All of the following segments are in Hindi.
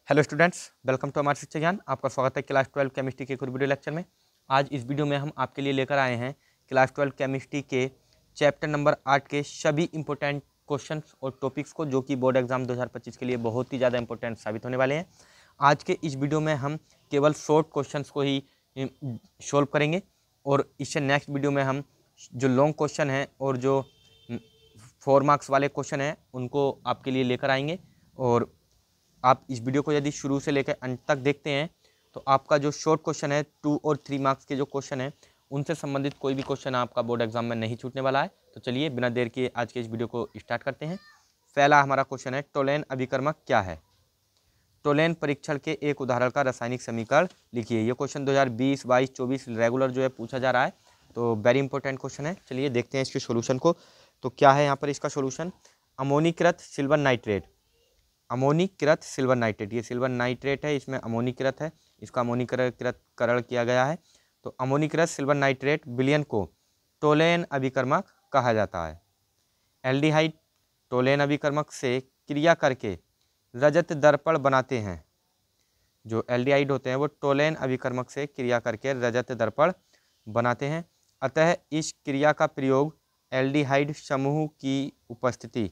हेलो स्टूडेंट्स, वेलकम टू हमारे शिक्षा ज्ञान। आपका स्वागत है क्लास 12 केमिस्ट्री के एक वीडियो लेक्चर में। आज इस वीडियो में हम आपके लिए लेकर आए हैं क्लास 12 केमिस्ट्री के चैप्टर नंबर 8 के सभी इंपॉर्टेंट क्वेश्चंस और टॉपिक्स को, जो कि बोर्ड एग्जाम 2025 के लिए बहुत ही ज़्यादा इंपॉर्टेंट साबित होने वाले हैं। आज के इस वीडियो में हम केवल शॉर्ट क्वेश्चंस को ही सॉल्व करेंगे और इससे नेक्स्ट वीडियो में हम जो लॉन्ग क्वेश्चन हैं और जो 4 मार्क्स वाले क्वेश्चन हैं उनको आपके लिए लेकर आएंगे। और आप इस वीडियो को यदि शुरू से लेकर अंत तक देखते हैं तो आपका जो शॉर्ट क्वेश्चन है 2 और 3 मार्क्स के जो क्वेश्चन हैं उनसे संबंधित कोई भी क्वेश्चन आपका बोर्ड एग्जाम में नहीं छूटने वाला है। तो चलिए बिना देर किए आज के इस वीडियो को स्टार्ट करते हैं। पहला हमारा क्वेश्चन है, टोलेन अभिकर्मक क्या है? टोलेन परीक्षण के एक उदाहरण का रासायनिक समीकरण लिखिए। ये क्वेश्चन 2020, 22, 24 रेगुलर जो है पूछा जा रहा है, तो वेरी इंपॉर्टेंट क्वेश्चन है। चलिए देखते हैं इसके सोल्यूशन को। तो क्या है यहाँ पर इसका सोल्यूशन? अमोनीकृत सिल्वर नाइट्रेट, अमोनीकृत सिल्वर नाइट्रेट, ये सिल्वर नाइट्रेट है, इसमें अमोनीकृत है, इसका अमोनीकरण किया गया है। तो अमोनीकृत सिल्वर नाइट्रेट विलयन को टोलेन अभिकर्मक कहा जाता है। एल्डिहाइड टोलेन अभिकर्मक से क्रिया करके रजत दर्पण बनाते हैं। जो एल्डिहाइड होते हैं वो टोलेन अभिकर्मक से क्रिया करके रजत दर्पण बनाते हैं। अतः इस क्रिया का प्रयोग एल्डिहाइड समूह की उपस्थिति,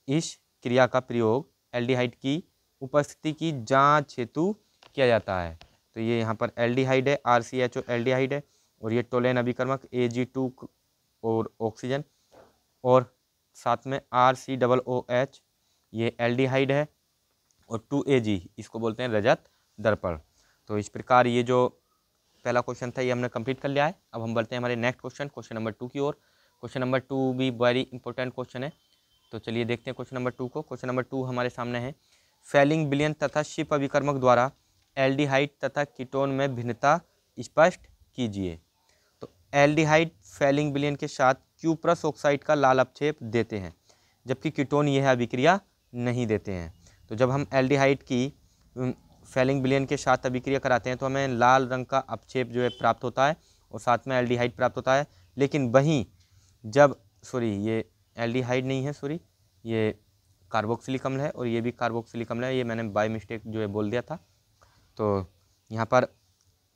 इस क्रिया का प्रयोग एल्डिहाइड की उपस्थिति की जांच हेतु किया जाता है। तो ये यहाँ पर एल्डिहाइड है, RCHO एल्डिहाइड है, और ये टोलेन अभिकर्मक Ag2 और ऑक्सीजन, और साथ में RCOOH ये एल्डिहाइड है, और 2Ag इसको बोलते हैं रजत दर्पण। तो इस प्रकार ये जो पहला क्वेश्चन था ये हमने कंप्लीट कर लिया है। अब हम बढ़ते हैं हमारे नेक्स्ट क्वेश्चन नंबर 2 की ओर। क्वेश्चन नंबर 2 भी वेरी इंपॉर्टेंट क्वेश्चन है। तो चलिए देखते हैं क्वेश्चन नंबर 2 को। क्वेश्चन नंबर 2 हमारे सामने है, फैलिंग विलयन तथा शिप अभिकर्मक द्वारा एल्डिहाइड तथा कीटोन में भिन्नता स्पष्ट कीजिए। तो एल्डिहाइड फैलिंग विलयन के साथ क्यूप्रस ऑक्साइड का लाल अपक्षेप देते हैं, जबकि कीटोन यह अभिक्रिया नहीं देते हैं। तो जब हम एल्डिहाइड की फैलिंग विलयन के साथ अभिक्रिया कराते हैं तो हमें लाल रंग का अपक्षेप जो है प्राप्त होता है और साथ में एल्डिहाइड प्राप्त होता है। लेकिन वहीं जब ये एल्डिहाइड नहीं है, ये कार्बोक्सिलिक अम्ल है, और ये भी कार्बोक्सिलिक अम्ल है, ये मैंने बाय मिस्टेक जो है बोल दिया था। तो यहाँ पर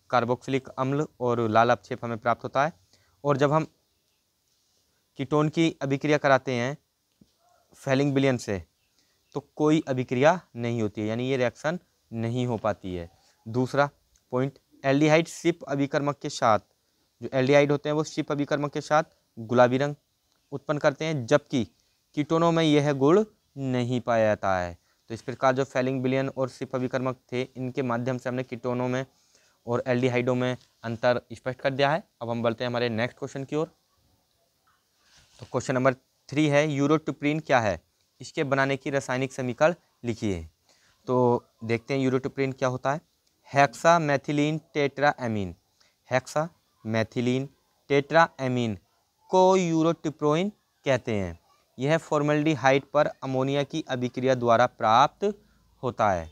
कार्बोक्सिलिक अम्ल और लाल अपक्षेप हमें प्राप्त होता है। और जब हम कीटोन की अभिक्रिया कराते हैं फैलिंग विलयन से तो कोई अभिक्रिया नहीं होती है, यानी ये रिएक्शन नहीं हो पाती है। दूसरा पॉइंट, एल्डिहाइड शिप अभिकर्मक के साथ, जो एल्डिहाइड होते हैं वो शिप अभिकर्मक के साथ गुलाबी रंग उत्पन्न करते हैं, जबकि कीटोनों में यह गुण नहीं पाया जाता है। तो इस प्रकार जो फैलिंग विलयन और शिप अभिकर्मक थे इनके माध्यम से हमने कीटोनों में और एल्डिहाइडों में अंतर स्पष्ट कर दिया है। अब हम बढ़ते हैं हमारे नेक्स्ट क्वेश्चन की ओर। तो क्वेश्चन नंबर 3 है, यूरोटुप्रीन क्या है? इसके बनाने की रासायनिक समीकरण लिखिए। तो देखते हैं यूरोटुप्रीन क्या होता है। हेक्सा मैथिलीन टेट्राएमीन, हेक्सा मैथिलीन टेट्राएमीन को यूरोटुप्रोइन कहते हैं। यह फॉर्मल्डिहाइड पर अमोनिया की अभिक्रिया द्वारा प्राप्त होता है।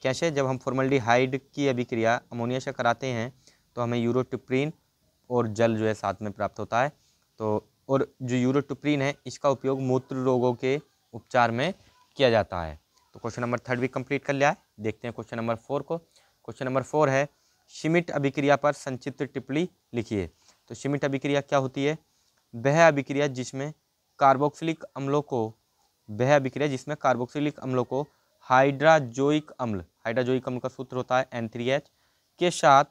कैसे? जब हम फॉर्मल्डिहाइड की अभिक्रिया अमोनिया से कराते हैं तो हमें यूरोटुप्रीन और जल जो है साथ में प्राप्त होता है। तो और जो यूरोटुप्रीन है इसका उपयोग मूत्र रोगों के उपचार में किया जाता है। तो क्वेश्चन नंबर 3 भी कंप्लीट कर लिया है। देखते हैं क्वेश्चन नंबर 4 को। क्वेश्चन नंबर 4 है, श्मिट अभिक्रिया पर संक्षिप्त टिप्पणी लिखिए। तो श्मिट अभिक्रिया क्या होती है? वह अभिक्रिया जिसमें कार्बोक्सिलिक अम्लों को हाइड्राजोइक अम्ल का सूत्र होता है N3H के साथ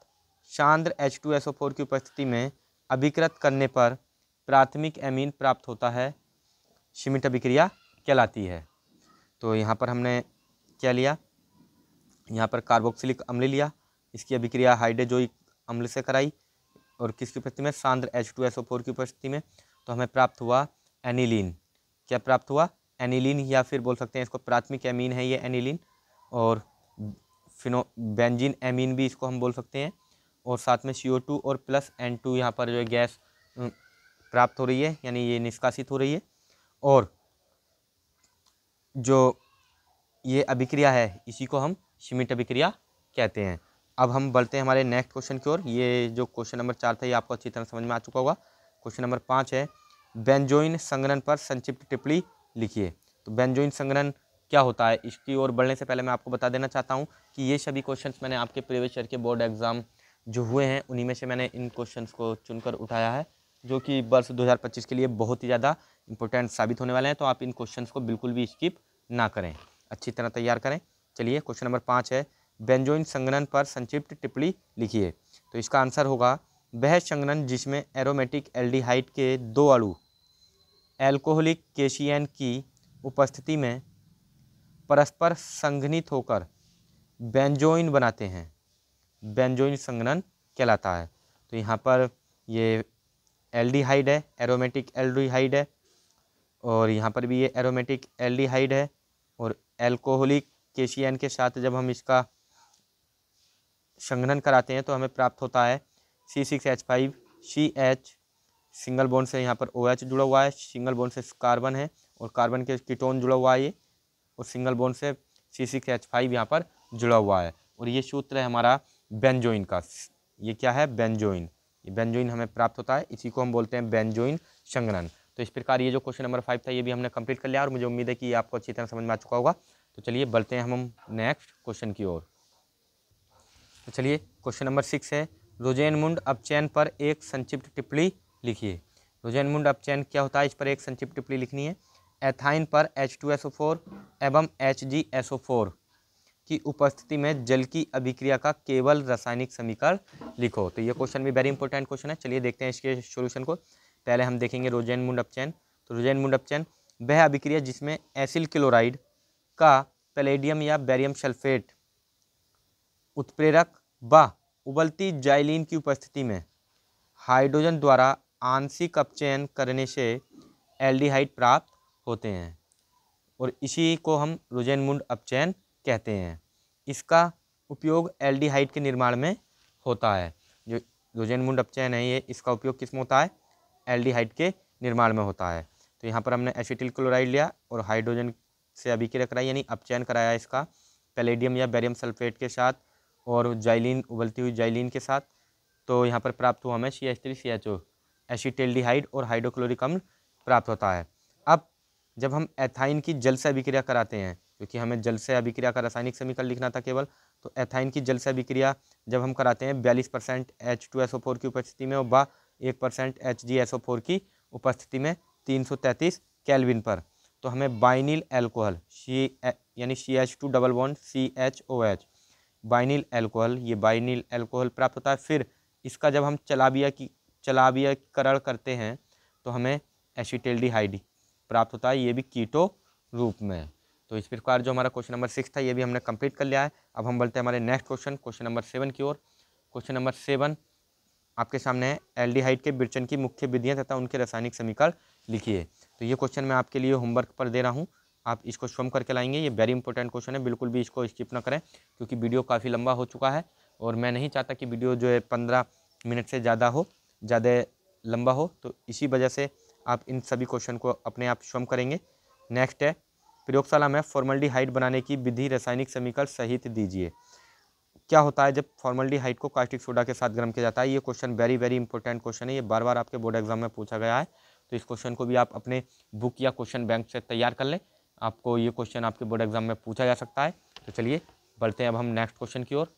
सांद्र H2SO4 की उपस्थिति में अभिकृत करने पर प्राथमिक एमीन प्राप्त होता है, श्मिट अभिक्रिया कहलाती है। तो यहाँ पर हमने क्या लिया? यहाँ पर कार्बोक्सिलिक अम्ल लिया, इसकी अभिक्रिया हाइड्रोजोइक अम्ल से कराई और किसकी उपस्थिति में? सांद्र H2SO4 की उपस्थिति में। तो हमें प्राप्त हुआ एनिलीन। क्या प्राप्त हुआ? एनिलीन, या फिर बोल सकते हैं इसको प्राथमिक एमीन है ये एनिलीन, और बेंजीन एमीन भी इसको हम बोल सकते हैं। और साथ में CO2 और प्लस N2 यहाँ पर जो है गैस प्राप्त हो रही है, यानी ये निष्कासित हो रही है। और जो ये अभिक्रिया है इसी को हम श्मिट अभिक्रिया कहते हैं। अब हम बढ़ते हैं हमारे नेक्स्ट क्वेश्चन की ओर। ये जो क्वेश्चन नंबर 4 था ये आपको अच्छी तरह समझ में आ चुका होगा। क्वेश्चन नंबर 5 है, बेंजोइन संघनन पर संक्षिप्त टिप्पणी लिखिए। तो बेंजोइन संघनन क्या होता है। इसकी ओर बढ़ने से पहले मैं आपको बता देना चाहता हूँ कि ये सभी क्वेश्चंस मैंने आपके प्रीवियस ईयर के बोर्ड एग्ज़ाम जो हुए हैं उन्हीं में से मैंने इन क्वेश्चंस को चुनकर उठाया है, जो कि वर्ष 2025 के लिए बहुत ही ज़्यादा इंपॉर्टेंट साबित होने वाले हैं। तो आप इन क्वेश्चंस को बिल्कुल भी स्किप ना करें, अच्छी तरह तैयार करें। चलिए क्वेश्चन नंबर 5 है, बेंजोइन संघनन पर संक्षिप्त टिप्पणी लिखिए। तो इसका आंसर होगा वह संघनन जिसमें एरोमेटिक एल्डिहाइड के 2 अणु एल्कोहलिक केशियन की उपस्थिति में परस्पर संघनित होकर बेंजोइन बनाते हैं, बेंजोइन संघनन कहलाता है। तो यहाँ पर ये एल्डिहाइड है, एरोमेटिक एल्डिहाइड है, और यहाँ पर भी ये एरोमेटिक एल्डिहाइड है, और एल्कोहलिक केशियन के साथ जब हम इसका संघनन कराते हैं तो हमें प्राप्त होता है C6H5 CH, सिंगल बॉन्ड से यहाँ पर OH जुड़ा हुआ है, सिंगल बॉन्ड से कार्बन है और कार्बन के कीटोन जुड़ा हुआ है ये, और सिंगल बॉन्ड से C6H5 यहाँ पर जुड़ा हुआ है, और ये सूत्र है हमारा बेंजोइन का। ये क्या है? बेंजोइन। ये बेंजोइन हमें प्राप्त होता है, इसी को हम बोलते हैं बेंजोइन संघनन। तो इस प्रकार ये जो क्वेश्चन नंबर 5 था ये भी हमने कंप्लीट कर लिया, और मुझे उम्मीद है कि ये आपको अच्छी तरह समझ में आ चुका होगा। तो चलिए बढ़ते हैं हम नेक्स्ट क्वेश्चन की ओर। तो चलिए क्वेश्चन नंबर 6 है, रोजेनमुंड अपचयन पर एक संक्षिप्त टिप्पणी लिखिए। रोजेनमुंड अपचयन क्या होता है, इस पर एक संक्षिप्त टिप्पणी लिखनी है। एथाइन पर H2SO4 एवं HgSO4 की उपस्थिति में जल की अभिक्रिया का केवल रासायनिक समीकरण लिखो। तो ये क्वेश्चन भी वेरी इंपॉर्टेंट क्वेश्चन है। चलिए देखते हैं इसके सॉल्यूशन को। पहले हम देखेंगे रोजेनमुंड अपचयन। तो रोजेनमुंड अपचयन वह अभिक्रिया जिसमें एसिल क्लोराइड का पैलेडियम या बेरियम सल्फेट उत्प्रेरक व उबलती जाइलिन की उपस्थिति में हाइड्रोजन द्वारा आंशिक अपचयन करने से एल्डिहाइड प्राप्त होते हैं, और इसी को हम रोजेनमुंड अपचयन कहते हैं। इसका उपयोग एल्डिहाइड के निर्माण में होता है। जो रोजेनमुंड अपचयन है ये, इसका उपयोग किस में होता है? एल्डिहाइड के निर्माण में होता है। तो यहाँ पर हमने एसिटिल क्लोराइड लिया और हाइड्रोजन से अभिक्रिया कराई, यानी अपचयन कराया इसका पैलेडियम या बेरियम सल्फेट के साथ और जाइलिन, उबलती हुई जाइलिन के साथ। तो यहाँ पर प्राप्त हुआ हमें CH3CHO, एसिटेल्डिहाइड और हाइड्रोक्लोरिक अम्ल प्राप्त होता है। अब जब हम एथाइन की जल से अभिक्रिया कराते हैं, क्योंकि हमें जल से अभिक्रिया का रासायनिक समीकरण लिखना था केवल, तो एथाइन की जल से अभिक्रिया जब हम कराते हैं 42% H2SO4 की उपस्थिति में और 1% HgSO4 की उपस्थिति में 333 केल्विन पर, तो हमें बाइनिल एल्कोहल यानी CH2 double bond CHOH vinyl alcohol, ये बाइनिल एल्कोहल प्राप्त होता है। फिर इसका जब हम चलाबियाकरण करते हैं तो हमें एसिटेल्डिहाइड प्राप्त होता है, ये भी कीटो रूप में। तो इस प्रकार जो हमारा क्वेश्चन नंबर 6 था ये भी हमने कंप्लीट कर लिया है। अब हम बढ़ते हैं हमारे नेक्स्ट क्वेश्चन नंबर 7 की ओर। क्वेश्चन नंबर 7 आपके सामने है, एल्डिहाइड के विरचन की मुख्य विधियाँ तथा उनके रासायनिक समीकरण लिखिए। तो ये क्वेश्चन मैं आपके लिए होमवर्क पर दे रहा हूँ, आप इसको स्वयं करके लाएंगे। ये वेरी इंपॉर्टेंट क्वेश्चन है, बिल्कुल भी इसको स्किप ना करें, क्योंकि वीडियो काफ़ी लंबा हो चुका है और मैं नहीं चाहता कि वीडियो जो है 15 मिनट से ज़्यादा लंबा हो। तो इसी वजह से आप इन सभी क्वेश्चन को अपने आप स्वयं करेंगे। नेक्स्ट है, प्रयोगशाला में फॉर्मल्डिहाइड बनाने की विधि रासायनिक समीकरण सहित दीजिए। क्या होता है जब फॉर्मल्डिहाइड को कास्टिक सोडा के साथ गर्म किया जाता है? ये क्वेश्चन वेरी इंपॉर्टेंट क्वेश्चन है, ये बार बार आपके बोर्ड एग्जाम में पूछा गया है। तो इस क्वेश्चन को भी आप अपने बुक या क्वेश्चन बैंक से तैयार कर लें, आपको ये क्वेश्चन आपके बोर्ड एग्जाम में पूछा जा सकता है। तो चलिए बढ़ते हैं अब हम नेक्स्ट क्वेश्चन की ओर।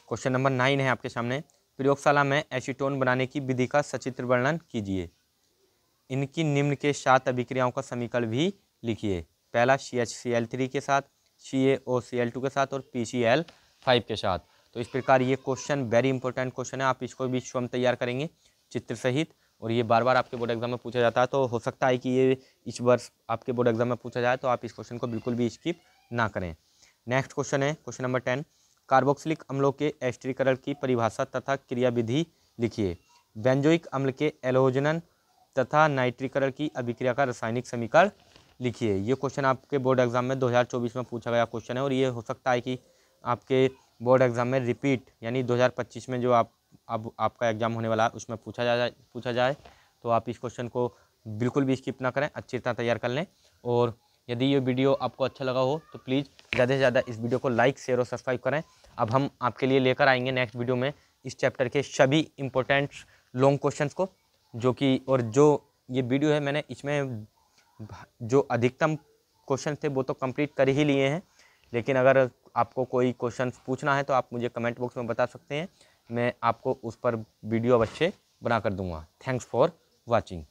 क्वेश्चन नंबर 9 है आपके सामने, प्रयोगशाला में एसीटोन बनाने की विधि का सचित्र वर्णन कीजिए। इनकी निम्न के 7 अभिक्रियाओं का समीकरण भी लिखिए। पहला CHCl3 के साथ, CaOCl2 के साथ और PCl5 के साथ। तो इस प्रकार ये क्वेश्चन वेरी इंपॉर्टेंट क्वेश्चन है, आप इसको भी स्वयं तैयार करेंगे चित्र सहित, और ये बार बार आपके बोर्ड एग्जाम में पूछा जाता है। तो हो सकता है कि ये इस वर्ष आपके बोर्ड एग्जाम में पूछा जाए, तो आप इस क्वेश्चन को बिल्कुल भी स्किप ना करें। नेक्स्ट क्वेश्चन है क्वेश्चन नंबर 10, कार्बोक्सिलिक अम्लों के एस्टरीकरण की परिभाषा तथा क्रियाविधि लिखिए। बेंजोइक अम्ल के एलोजनन तथा नाइट्रीकरण की अभिक्रिया का रासायनिक समीकरण लिखिए। ये क्वेश्चन आपके बोर्ड एग्जाम में 2024 में पूछा गया क्वेश्चन है, और ये हो सकता है कि आपके बोर्ड एग्जाम में रिपीट यानी 2025 में जो अब आपका एग्जाम होने वाला है उसमें पूछा जाए। तो आप इस क्वेश्चन को बिल्कुल भी स्किप ना करें, अच्छी तरह तैयार कर लें। और यदि ये वीडियो आपको अच्छा लगा हो तो प्लीज़ ज़्यादा से ज़्यादा इस वीडियो को लाइक, शेयर और सब्सक्राइब करें। अब हम आपके लिए लेकर आएंगे नेक्स्ट वीडियो में इस चैप्टर के सभी इंपॉर्टेंट लॉन्ग क्वेश्चंस को, जो ये वीडियो है मैंने इसमें जो अधिकतम क्वेश्चन थे वो तो कंप्लीट कर ही लिए हैं, लेकिन अगर आपको कोई क्वेश्चन पूछना है तो आप मुझे कमेंट बॉक्स में बता सकते हैं, मैं आपको उस पर वीडियो अवश्य बना कर दूंगा। Thanks for watching.